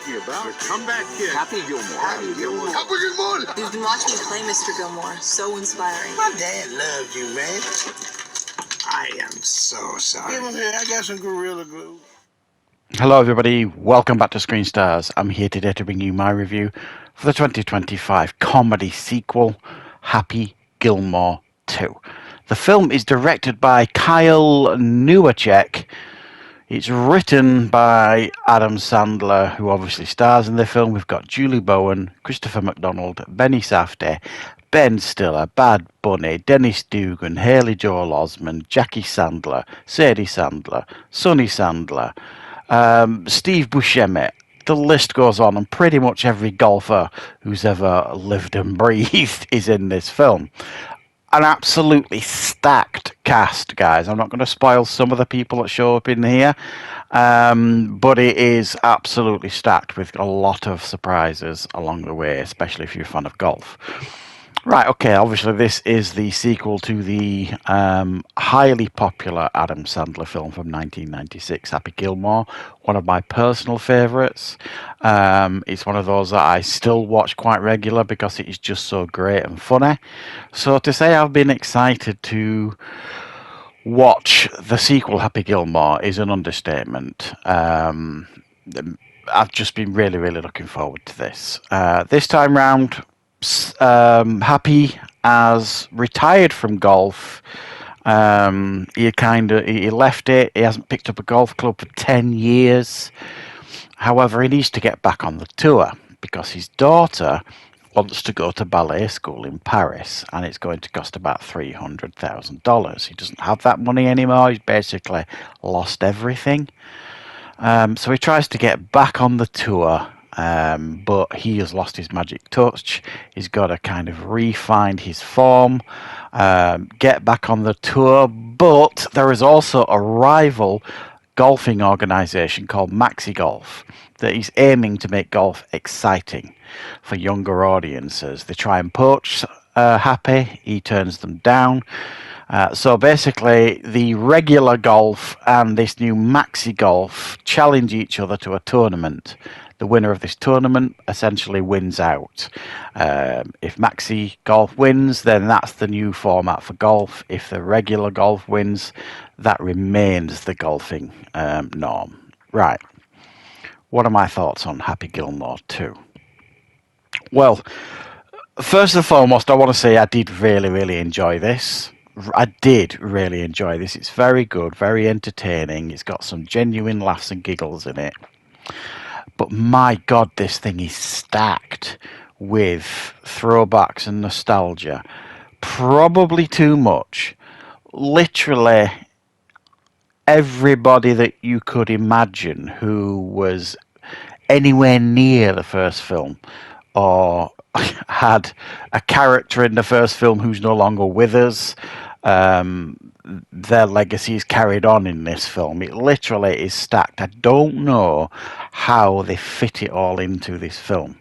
talking about? Your comeback kid. Happy Gillmore. Happy Gilmore. Happy Gilmore. We've been watching you play, Mr. Gilmore. So inspiring. My dad loves you, man. I am so sorry. Give him here. I got some Gorilla Glue. Hello everybody, welcome back to Screenstars. I'm here today to bring you my review for the 2025 comedy sequel, Happy Gilmore 2. The film is directed by Kyle Newacek. It's written by Adam Sandler, who obviously stars in the film. We've got Julie Bowen, Christopher McDonald, Benny Safdie, Ben Stiller, Bad Bunny, Dennis Dugan, Haley Joel Osment, Jackie Sandler, Sadie Sandler, Sonny Sandler, Steve Buscemi. The list goes on, and pretty much every golfer who's ever lived and breathed is in this film. An absolutely stacked cast, guys. I'm not going to spoil some of the people that show up in here, but it is absolutely stacked with a lot of surprises along the way, especially if you're a fan of golf. Right, okay, obviously this is the sequel to the highly popular Adam Sandler film from 1996, Happy Gilmore, one of my personal favourites. It's one of those that I still watch quite regular because it is just so great and funny. So to say I've been excited to watch the sequel, Happy Gilmore, is an understatement. I've just been really, really looking forward to this. This time round, Happy has retired from golf. He left it. He hasn't picked up a golf club for 10 years. However, he needs to get back on the tour because his daughter wants to go to ballet school in Paris, and it's going to cost about $300,000. He doesn't have that money anymore. He's basically lost everything. So he tries to get back on the tour. But he has lost his magic touch. He's got to kind of re-find his form, get back on the tour. But there is also a rival golfing organisation called Maxi Golf that he's aiming to make golf exciting for younger audiences. They try and poach Happy. He turns them down. So basically, the regular golf and this new Maxi Golf challenge each other to a tournament. The winner of this tournament essentially wins out. If Maxi Golf wins, then that's the new format for golf. If the regular golf wins, that remains the golfing norm. Right. What are my thoughts on Happy Gilmore 2? Well, first and foremost, I want to say I did really, really enjoy this. I did really enjoy this. It's very good, very entertaining. It's got some genuine laughs and giggles in it. But my God, this thing is stacked with throwbacks and nostalgia. Probably too much. Literally everybody that you could imagine who was anywhere near the first film or had a character in the first film who's no longer with us, their legacy is carried on in this film. It literally is stacked. I don't know how they fit it all into this film.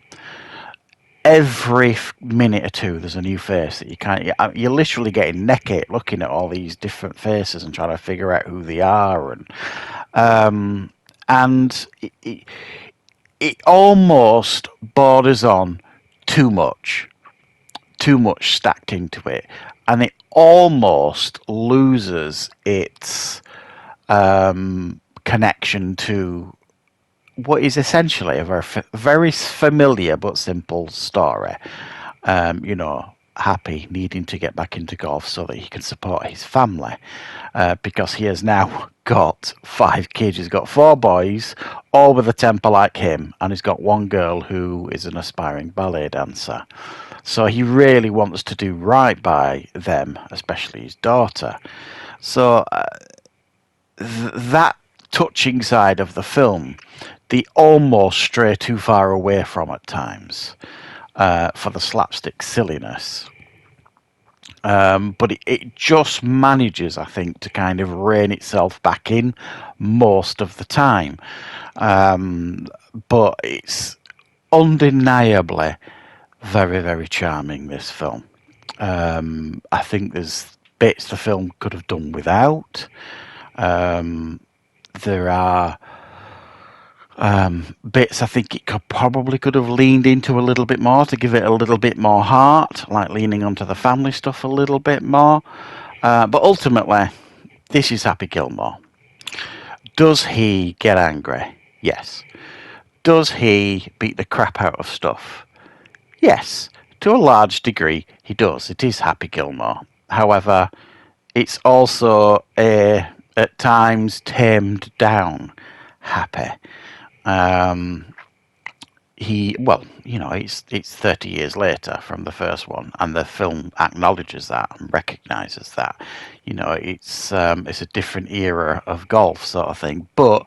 Every minute or two, there's a new face that you can't. You're literally getting naked looking at all these different faces and trying to figure out who they are, and it almost borders on too much stacked into it, and it almost loses its connection to what is essentially a very familiar but simple story. Happy needing to get back into golf so that he can support his family, because he has now got 5 kids. He's got 4 boys, all with a temper like him, and he's got 1 girl who is an aspiring ballet dancer. So he really wants to do right by them, especially his daughter. So that touching side of the film, they almost stray too far away from at times for the slapstick silliness. But it just manages, I think, to kind of rein itself back in most of the time. But it's undeniably very, very charming, this film. I think there's bits the film could have done without. There are Bits I think it could have leaned into a little bit more to give it a little bit more heart, like leaning onto the family stuff a little bit more. But ultimately, this is Happy Gilmore. Does he get angry? Yes. Does he beat the crap out of stuff? Yes. To a large degree, he does. It is Happy Gilmore. However, it's also at times tamed down Happy. It's 30 years later from the first one, and the film acknowledges that and recognises that. It's a different era of golf sort of thing. But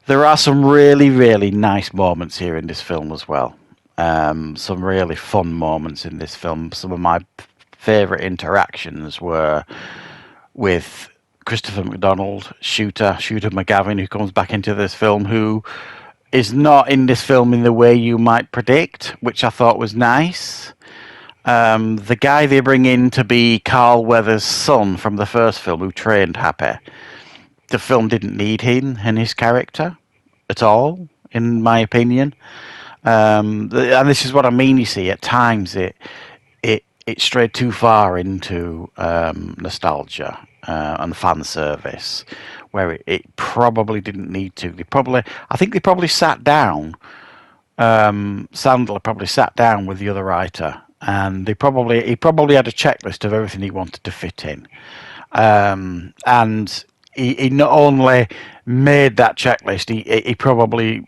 there are some really, really nice moments here in this film as well. Some really fun moments in this film. Some of my favourite interactions were with Christopher McDonald, Shooter McGavin, who comes back into this film, who is not in this film in the way you might predict, which I thought was nice. The guy they bring in to be Carl Weathers' son from the first film, who trained Happy, the film didn't need him and his character at all, in my opinion. And this is what I mean. You see, at times it strayed too far into nostalgia and fan service, where it probably didn't need to. I think they probably sat down. Sandler probably sat down with the other writer, and he probably had a checklist of everything he wanted to fit in, and he not only made that checklist, he probably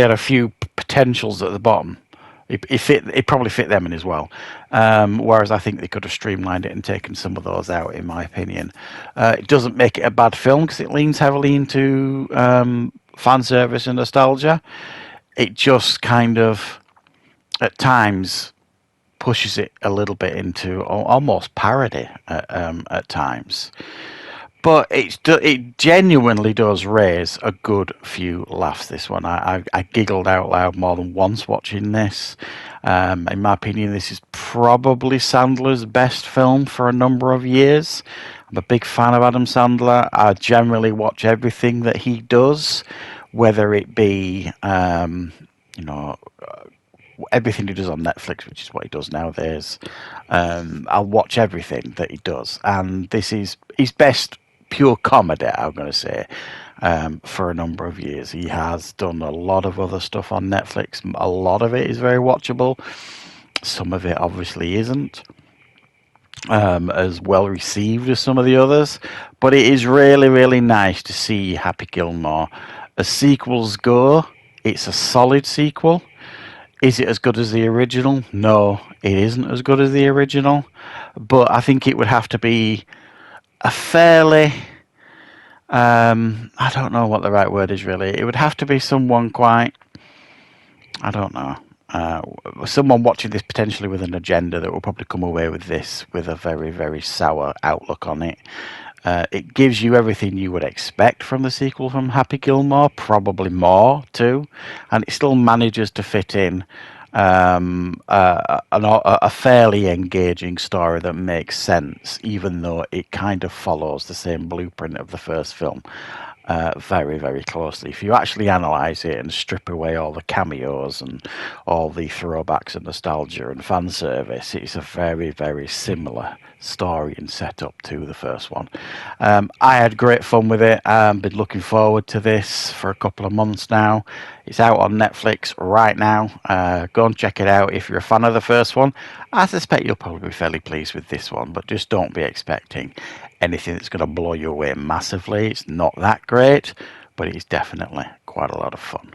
had a few potentials at the bottom. It probably fit them in as well. Whereas I think they could have streamlined it and taken some of those out, in my opinion. It doesn't make it a bad film because it leans heavily into fan service and nostalgia. It just kind of, at times, pushes it a little bit into almost parody at times. But it genuinely does raise a good few laughs, this one. I giggled out loud more than once watching this. In my opinion, this is probably Sandler's best film for a number of years. I'm a big fan of Adam Sandler. I generally watch everything that he does, whether it be, everything he does on Netflix, which is what he does nowadays. I'll watch everything that he does. And this is his best pure comedy, I'm going to say, for a number of years. He has done a lot of other stuff on Netflix. A lot of it is very watchable. Some of it obviously isn't as well received as some of the others. But it is really, really nice to see Happy Gilmore. As sequels go, it's a solid sequel. Is it as good as the original? No, it isn't as good as the original. But I think it would have to be a fairly, I don't know what the right word is really. It would have to be someone quite, I don't know, someone watching this potentially with an agenda that will probably come away with this with a very, very sour outlook on it. It gives you everything you would expect from the sequel from Happy Gilmore, probably more too, and it still manages to fit in a fairly engaging story that makes sense, even though it kind of follows the same blueprint of the first film very, very closely. If you actually analyse it and strip away all the cameos and all the throwbacks and nostalgia and fan service, it's a very, very similar story and setup to the first one. I had great fun with it. Been looking forward to this for a couple of months now. It's out on Netflix right now. Go and check it out if you're a fan of the first one. I suspect you'll probably be fairly pleased with this one, but just don't be expecting anything that's going to blow you away massively. It's not that great, but it's definitely quite a lot of fun.